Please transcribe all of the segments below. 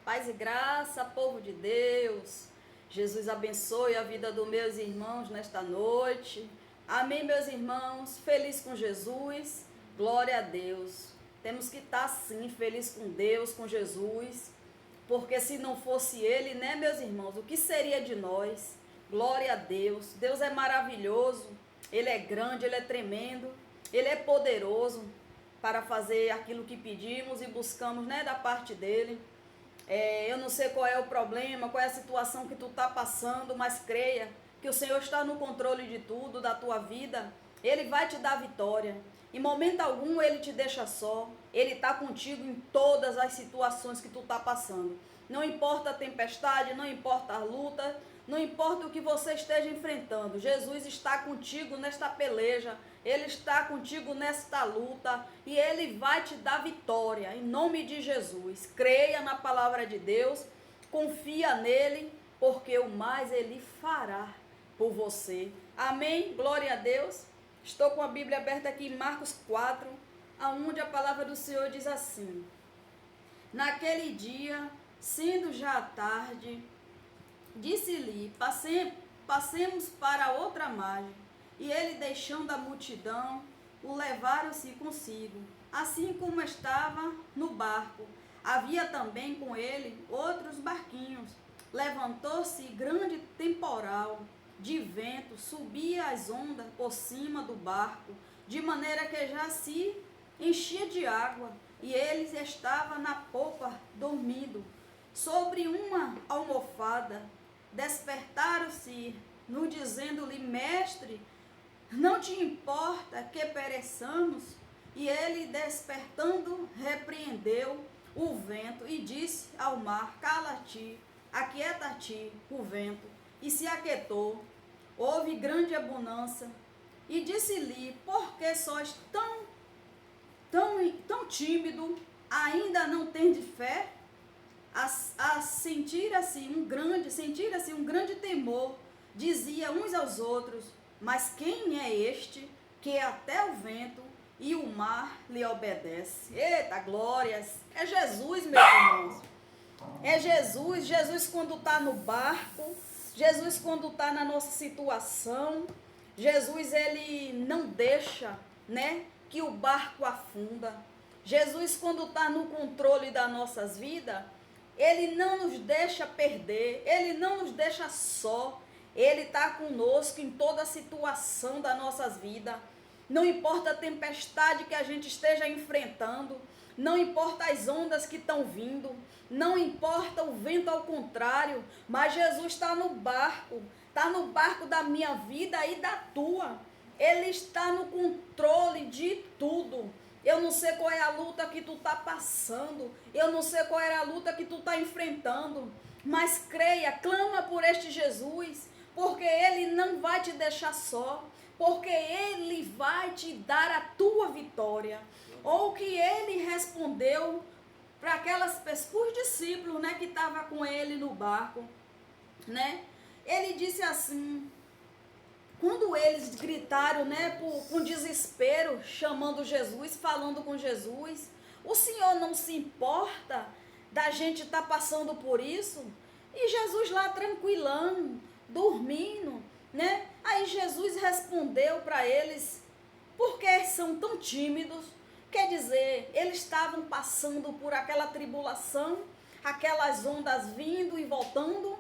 Paz e graça, povo de Deus. Jesus abençoe a vida dos meus irmãos nesta noite. Amém, meus irmãos. Feliz com Jesus. Glória a Deus. Temos que estar sim, feliz com Deus, com Jesus. Porque se não fosse Ele, né, meus irmãos, o que seria de nós? Glória a Deus. Deus é maravilhoso. Ele é grande, Ele é tremendo. Ele é poderoso para fazer aquilo que pedimos e buscamos, né, da parte dEle. Eu não sei qual é o problema, qual é a situação que tu está passando, mas creia que o Senhor está no controle de tudo, da tua vida. Ele vai te dar vitória. Em momento algum Ele te deixa só. Ele está contigo em todas as situações que tu está passando. Não importa a tempestade, não importa a luta, não importa o que você esteja enfrentando. Jesus está contigo nesta peleja. Ele está contigo nesta luta e Ele vai te dar vitória, em nome de Jesus. Creia na palavra de Deus, confia nele, porque o mais Ele fará por você. Amém? Glória a Deus. Estou com a Bíblia aberta aqui em Marcos 4, onde a palavra do Senhor diz assim: Naquele dia, sendo já tarde, disse-lhe, passemos para outra margem. E ele, deixando a multidão, o levaram-se consigo, assim como estava no barco. Havia também com ele outros barquinhos. Levantou-se grande temporal de vento, subia as ondas por cima do barco, de maneira que já se enchia de água, e ele estava na popa, dormindo, sobre uma almofada. Despertaram-se, no dizendo-lhe, Mestre, não te importa que pereçamos? E ele, despertando, repreendeu o vento e disse ao mar, Cala-te, aquieta-te o vento. E se aquietou. Houve grande abundância. E disse-lhe, por que sois tão tímido? Ainda não tendes fé? A sentir-se um grande temor, dizia uns aos outros, mas quem é este que até o vento e o mar lhe obedece? Eita, glórias! É Jesus, meus irmãos. É Jesus. Jesus quando está no barco, Jesus quando está na nossa situação, Jesus, ele não deixa, né, que o barco afunda. Jesus quando está no controle das nossas vidas, ele não nos deixa perder, ele não nos deixa só. Ele está conosco em toda a situação das nossas vidas. Não importa a tempestade que a gente esteja enfrentando, não importa as ondas que estão vindo, não importa o vento ao contrário, mas Jesus está no barco da minha vida e da tua. Ele está no controle de tudo. Eu não sei qual é a luta que tu está passando, eu não sei qual é a luta que tu está enfrentando, mas creia, clama por este Jesus, porque Ele não vai te deixar só, porque Ele vai te dar a tua vitória. Ou o que Ele respondeu para os discípulos, né, que estavam com Ele no barco, né? Ele disse assim, quando eles gritaram, né, com desespero, chamando Jesus, falando com Jesus, o Senhor não se importa da gente estar passando por isso? E Jesus lá tranquilão, dormindo, né? Aí Jesus respondeu para eles, por que são tão tímidos? Quer dizer, eles estavam passando por aquela tribulação, aquelas ondas vindo e voltando,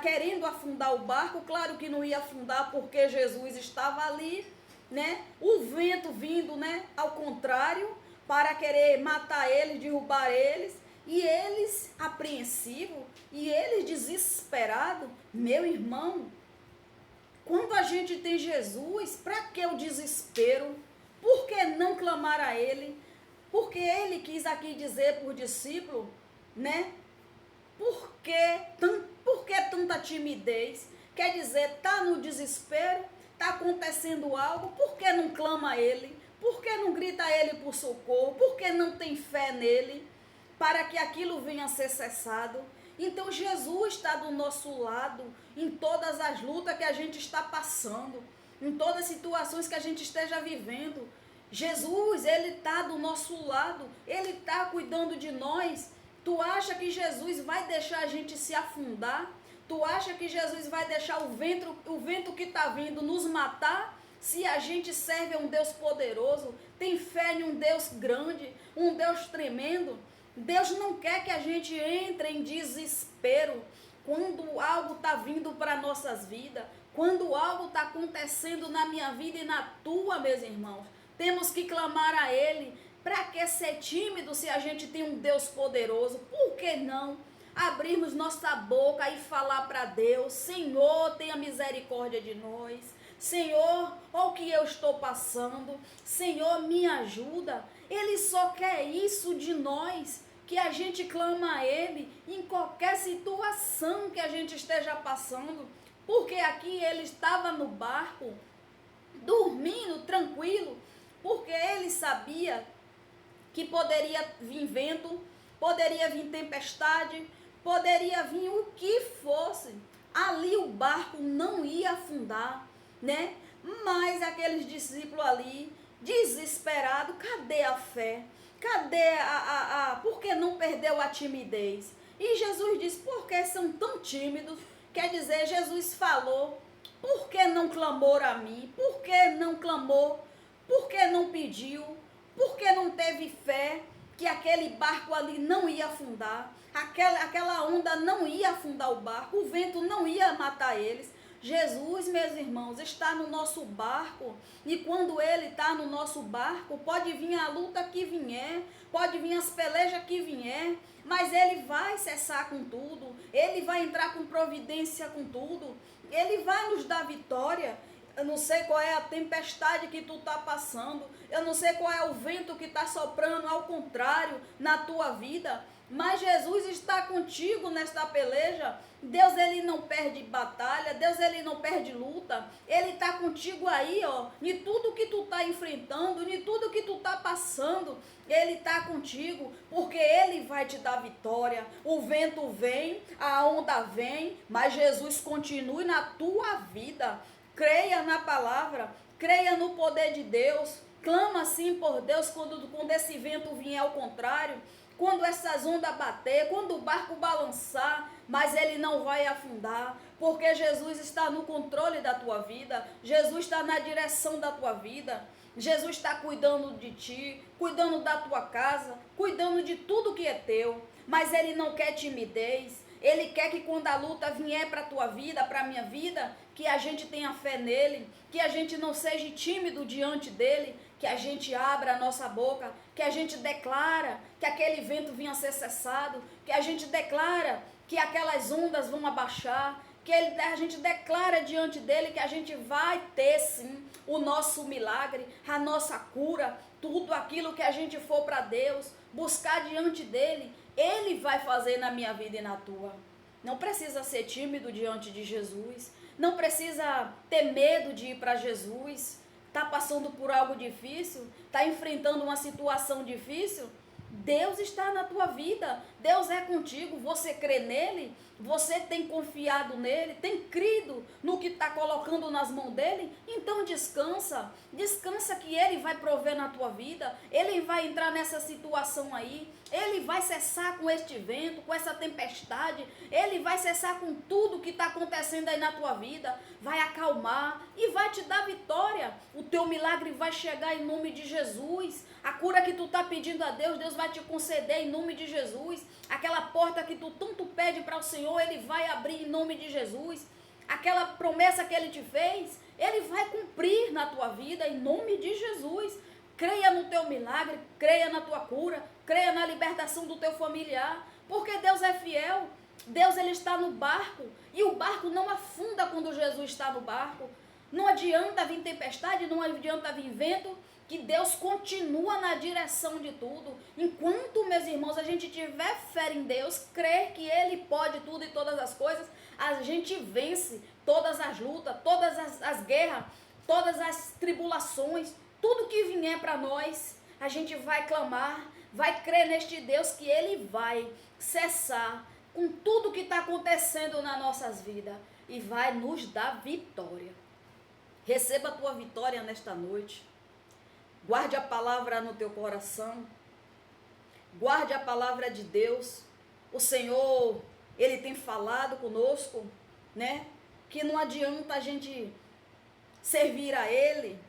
querendo afundar o barco. Claro que não ia afundar porque Jesus estava ali, né? O vento vindo, né, ao contrário, para querer matar eles, derrubar eles, e eles apreensivos, e eles desesperados. Meu irmão, quando a gente tem Jesus, para que o desespero? Por que não clamar a Ele? Porque Ele quis aqui dizer por discípulo, né? Por que tanta timidez? Quer dizer, está no desespero, está acontecendo algo, por que não clama a Ele? Por que não grita a Ele por socorro? Por que não tem fé nele para que aquilo venha a ser cessado? Então Jesus está do nosso lado em todas as lutas que a gente está passando, em todas as situações que a gente esteja vivendo. Jesus, Ele está do nosso lado, Ele está cuidando de nós. Tu acha que Jesus vai deixar a gente se afundar? Tu acha que Jesus vai deixar o vento que está vindo nos matar? Se a gente serve a um Deus poderoso, tem fé em um Deus grande, um Deus tremendo, Deus não quer que a gente entre em desespero quando algo está vindo para nossas vidas, quando algo está acontecendo na minha vida e na tua, meus irmãos. Temos que clamar a Ele. Para que ser tímido se a gente tem um Deus poderoso? Por que não abrirmos nossa boca e falar para Deus: Senhor, tenha misericórdia de nós. Senhor, olha o que eu estou passando. Senhor, me ajuda. Ele só quer isso de nós, que a gente clama a Ele em qualquer situação que a gente esteja passando. Porque aqui ele estava no barco, dormindo, tranquilo, porque ele sabia que poderia vir vento, poderia vir tempestade, poderia vir o que fosse. Ali o barco não ia afundar, né? Mas aqueles discípulos ali, desesperados, cadê a fé? Cadê por que não perdeu a timidez? E Jesus disse, por que são tão tímidos? Quer dizer, Jesus falou, por que não clamou a mim? Por que não clamou? Por que não pediu? Porque não teve fé que aquele barco ali não ia afundar, aquela onda não ia afundar o barco, o vento não ia matar eles. Jesus, meus irmãos, está no nosso barco, e quando Ele está no nosso barco, pode vir a luta que vier, pode vir as pelejas que vier, mas Ele vai cessar com tudo, Ele vai entrar com providência com tudo, Ele vai nos dar vitória. Eu não sei qual é a tempestade que tu está passando, eu não sei qual é o vento que está soprando ao contrário na tua vida, mas Jesus está contigo nesta peleja. Deus, Ele não perde batalha, Deus, Ele não perde luta, Ele está contigo aí, ó, em tudo que tu está enfrentando, em tudo que tu está passando, Ele está contigo, porque Ele vai te dar vitória. O vento vem, a onda vem, mas Jesus continue na tua vida. Creia na palavra, creia no poder de Deus, clama sim por Deus quando esse vento vier ao contrário, quando essas ondas bater, quando o barco balançar, mas ele não vai afundar, porque Jesus está no controle da tua vida, Jesus está na direção da tua vida, Jesus está cuidando de ti, cuidando da tua casa, cuidando de tudo que é teu, mas Ele não quer timidez. Ele quer que quando a luta vier para a tua vida, para a minha vida, que a gente tenha fé nele, que a gente não seja tímido diante dele, que a gente abra a nossa boca, que a gente declara que aquele vento venha a ser cessado, que a gente declara que aquelas ondas vão abaixar, que a gente declara diante dele que a gente vai ter sim o nosso milagre, a nossa cura, tudo aquilo que a gente for para Deus, buscar diante dele, Ele vai fazer na minha vida e na tua. Não precisa ser tímido diante de Jesus. Não precisa ter medo de ir para Jesus. Está passando por algo difícil? Está enfrentando uma situação difícil? Deus está na tua vida. Deus é contigo. Você crê nele? Você tem confiado nele? Tem crido no que está colocando nas mãos dele? Então descansa. Descansa que ele vai prover na tua vida. Ele vai entrar nessa situação aí. Ele vai cessar com este vento, com essa tempestade. Ele vai cessar com tudo que está acontecendo aí na tua vida. Vai acalmar e vai te dar vitória. O teu milagre vai chegar em nome de Jesus. A cura que tu está pedindo a Deus, Deus vai te conceder em nome de Jesus. Aquela porta que tu tanto pede para o Senhor, Ele vai abrir em nome de Jesus. Aquela promessa que Ele te fez, Ele vai cumprir na tua vida em nome de Jesus. Creia no teu milagre, creia na tua cura, creia na libertação do teu familiar, porque Deus é fiel. Deus, Ele está no barco, e o barco não afunda quando Jesus está no barco. Não adianta vir tempestade, não adianta vir vento, que Deus continua na direção de tudo. Enquanto, meus irmãos, a gente tiver fé em Deus, crer que Ele pode tudo e todas as coisas, a gente vence todas as lutas, todas as guerras, todas as tribulações, tudo que vier para nós, a gente vai clamar, vai crer neste Deus que Ele vai cessar com tudo que está acontecendo nas nossas vidas e vai nos dar vitória. Receba a tua vitória nesta noite. Guarde a palavra no teu coração. Guarde a palavra de Deus. o Senhor, Ele tem falado conosco, né? Que não adianta a gente servir a Ele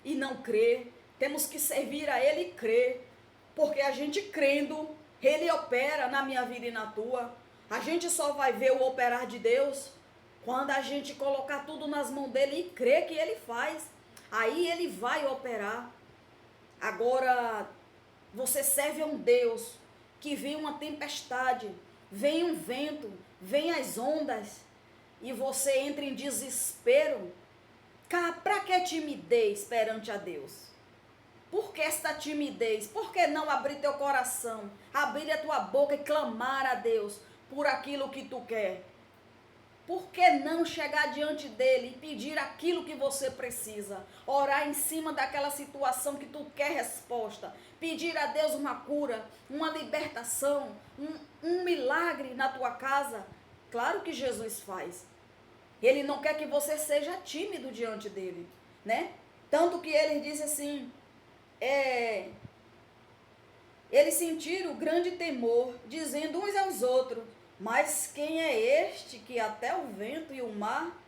e não crer. Temos que servir a Ele e crer. Porque a gente crendo, Ele opera na minha vida e na tua. A gente só vai ver o operar de Deus quando a gente colocar tudo nas mãos dEle e crer que Ele faz. Aí Ele vai operar. Agora, você serve a um Deus que vem uma tempestade, vem um vento, vem as ondas, e você entra em desespero. Para que timidez perante a Deus? Por que esta timidez? Por que não abrir teu coração, abrir a tua boca e clamar a Deus por aquilo que tu quer? Por que não chegar diante dele e pedir aquilo que você precisa? Orar em cima daquela situação que tu quer resposta. Pedir a Deus uma cura, uma libertação, um milagre na tua casa. Claro que Jesus faz. Ele não quer que você seja tímido diante dele, né? Tanto que ele disse assim, eles sentiram grande temor, dizendo uns aos outros, mas quem é este que até o vento e o mar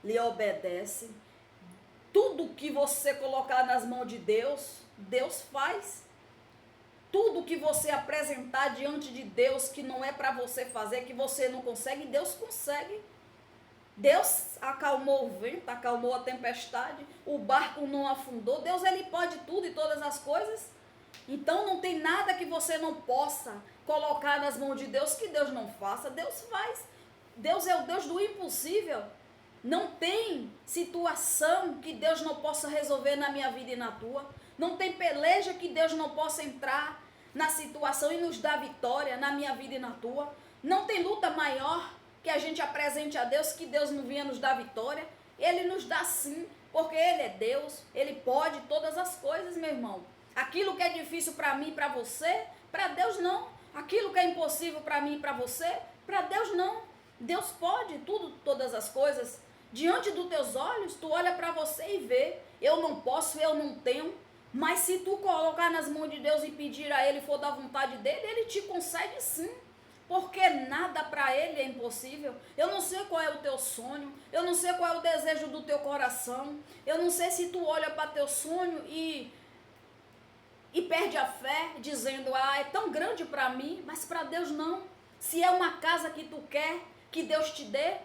lhe obedecem? Tudo que você colocar nas mãos de Deus, Deus faz. Tudo que você apresentar diante de Deus que não é para você fazer, que você não consegue, Deus consegue. Deus acalmou o vento, acalmou a tempestade, o barco não afundou. Deus, Ele pode tudo e todas as coisas. Então não tem nada que você não possa colocar nas mãos de Deus que Deus não faça. Deus faz. Deus é o Deus do impossível. Não tem situação que Deus não possa resolver na minha vida e na tua. Não tem peleja que Deus não possa entrar na situação e nos dar vitória na minha vida e na tua. Não tem luta maior que a gente apresente a Deus que Deus não venha nos dar vitória. Ele nos dá sim, porque Ele é Deus. Ele pode todas as coisas, meu irmão. Aquilo que é difícil para mim e para você, para Deus não. Aquilo que é impossível para mim e para você, para Deus não. Deus pode tudo, todas as coisas. Diante dos teus olhos, tu olha para você e vê. Eu não posso, eu não tenho. Mas se tu colocar nas mãos de Deus e pedir a Ele, for da vontade dEle, Ele te concede sim. Porque nada para Ele é impossível. Eu não sei qual é o teu sonho. Eu não sei qual é o desejo do teu coração. Eu não sei se tu olha para teu sonho e perde a fé, dizendo, é tão grande para mim, mas para Deus não. Se é uma casa que tu quer, que Deus te dê,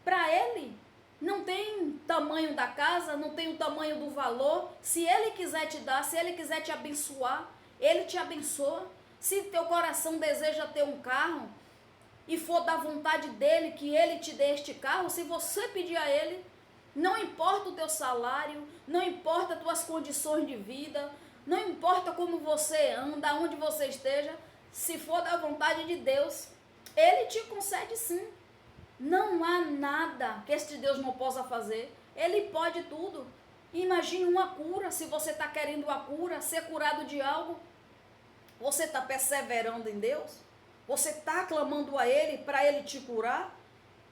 para Ele não tem tamanho da casa, não tem o tamanho do valor. Se Ele quiser te dar, se Ele quiser te abençoar, Ele te abençoa. Se teu coração deseja ter um carro e for da vontade dEle que Ele te dê este carro, se você pedir a Ele, não importa o teu salário, não importa as tuas condições de vida, não importa como você anda, onde você esteja, se for da vontade de Deus, Ele te concede sim. Não há nada que este Deus não possa fazer. Ele pode tudo. Imagine uma cura, se você está querendo a cura, ser curado de algo. Você está perseverando em Deus? Você está clamando a Ele para Ele te curar?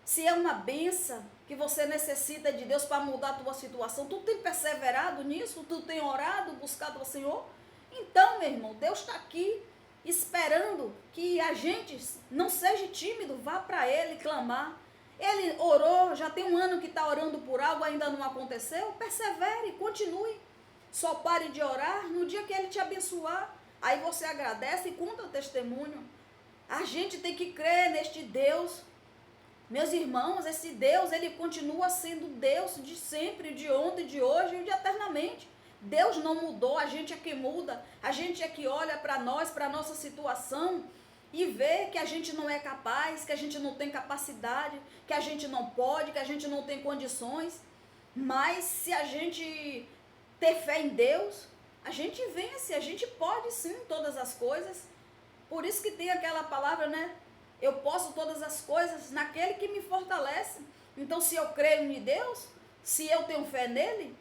Se é uma bênção que você necessita de Deus para mudar a tua situação, tu tem perseverado nisso? Tu tem orado, buscado ao Senhor? Então, meu irmão, Deus está aqui esperando que a gente não seja tímido, vá para Ele clamar. Ele orou, já tem um ano que está orando por algo, ainda não aconteceu? Persevere, continue. Só pare de orar no dia que Ele te abençoar. Aí você agradece e conta o testemunho. A gente tem que crer neste Deus. Meus irmãos, esse Deus, Ele continua sendo Deus de sempre, de ontem, de hoje e de eternamente. Deus não mudou, a gente é que muda. A gente é que olha para nós, para a nossa situação e vê que a gente não é capaz, que a gente não tem capacidade, que a gente não pode, que a gente não tem condições. Mas se a gente ter fé em Deus, a gente vence, a gente pode sim todas as coisas. Por isso que tem aquela palavra, né? Eu posso todas as coisas naquele que me fortalece. Então, se eu creio em Deus, se eu tenho fé nele,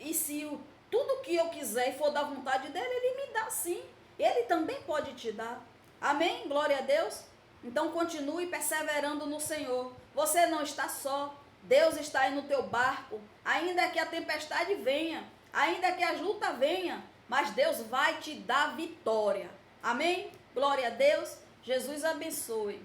e se tudo que eu quiser e for da vontade dele, ele me dá sim. Ele também pode te dar. Amém? Glória a Deus. Então, continue perseverando no Senhor. Você não está só. Deus está aí no teu barco. Ainda que a tempestade venha, ainda que a luta venha, mas Deus vai te dar vitória. Amém? Glória a Deus. Jesus abençoe.